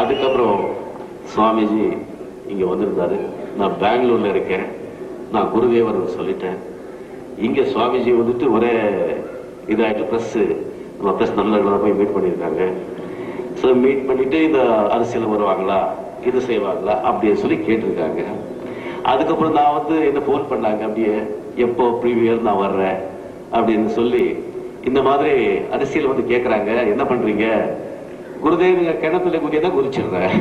அதுக்கப்புறம் சுவாமிஜி இங்க வந்திருந்தாரு. நான் பெங்களூர்ல இருக்கேன், நான் குருதேவர் சொல்லிட்டேன். இங்க சுவாமிஜி வந்துட்டு ஒரே இதாயிட்டு பிரஸ் நண்பர்களை போய் மீட் பண்ணியிருக்காங்க. ஸோ மீட் பண்ணிட்டு இந்த அரசியல் வருவாங்களா, இது செய்வாங்களா அப்படின்னு சொல்லி கேட்டிருக்காங்க. அதுக்கப்புறம் நான் வந்து என்ன போன் பண்ணாங்க, அப்படியே எப்போ ப்ரீவியர் நான் வர்றேன் அப்படின்னு சொல்லி இந்த மாதிரி அரசியல் வந்து கேட்கறாங்க. என்ன பண்றீங்க? குருதேவ கிணத்துல குதியதான் குதிச்சிடுறேன்,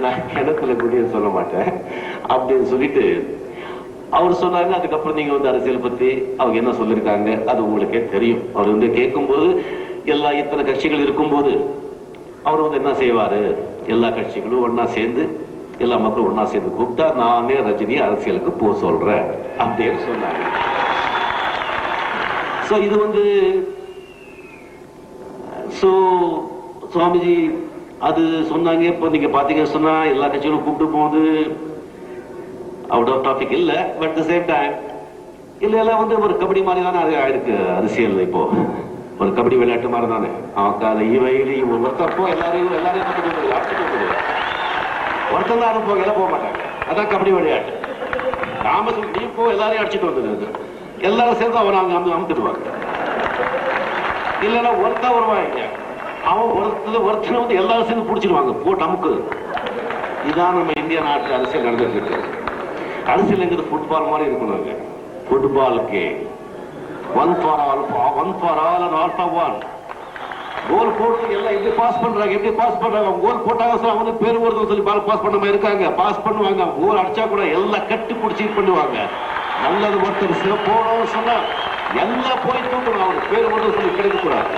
நான் கிணத்துல குதிய சொல்ல மாட்டேன் அப்படின்னு சொல்லிட்டு அவர் சொன்னாங்க. அதுக்கப்புறம் நீங்க வந்து அரசியல் பத்தி அவங்க என்ன சொல்லிருக்காங்க அது உங்களுக்கே தெரியும். அவர் வந்து கேட்கும்போது எல்லா இத்தனை கட்சிகள் இருக்கும்போது அவர் வந்து என்ன செய்வாரு, எல்லா கட்சிகளும் ஒன்னா சேர்ந்து எல்லா மக்களும் ஒன்னா சேர்ந்து கூப்பிட்டா நானே ரஜினி அரசியலுக்கு போ சொல்றேன் அப்படின்னு சொன்னாங்க. சோ இது வந்து சுவாமிஜி அது சொன்னாங்க. இப்ப நீங்க பாத்தீங்கன்னு சொன்னா எல்லா கட்சிகளும் கூப்பிட்டு போகுது அவுட் ஆஃப் டாபிக் இல்ல, பட் தி சேம் டைம் இல்ல எல்லாம் வந்து ஒரு கபடி மாதிரி தானே ஆயிருக்கு அரசியல். இப்போ ஒரு கபடி விளையாட்டு மாதிரி தானே. ஒருத்தப்போ எல்லாரையும் ஒருத்தர் தான் அனுப்புவாங்க, எல்லாம் போக மாட்டாங்க. அதான் கபடி விளையாட்டு. நாம நீ போ எல்லாரையும் அடிச்சுட்டு வந்துடுது, எல்லாரும் சேர்ந்து அவனை அமுத்துடுவாங்க. இல்லைன்னா ஒருத்தா வருவாங்க, அவன் ஒருத்தனை வந்து எல்லாரும் சேர்ந்து பிடிச்சிடுவாங்க போட்டு அமுக்கு. இதான் நம்ம இந்திய நாட்டு அரசியல் நடந்துட்டு இருக்கு. அரசியல்ங்கிறது ஃபுட்பால் மாதிரி இருக்கணுங்க. ஃபுட்பாலுக்கு one for all and all for one. Goal போடுறது எல்லாம் எப்படி பாஸ் பண்றாங்க, கோல் போட்டாங்க அவங்க பேர் வருது சொல்லி பாஸ் பண்ணாம இருக்காங்க. பாஸ் பண்ணுவாங்க, கோல் அடிச்சா கூட எல்லாம் கட்டி பிடிச்சி பண்ணுவாங்க. நல்லது ஒருத்தர் போடணும்னு சொன்னா எல்லாம் போய் தூக்கணும், அவங்க பேர் வருது சொல்லி கிடைக்க கூடாது.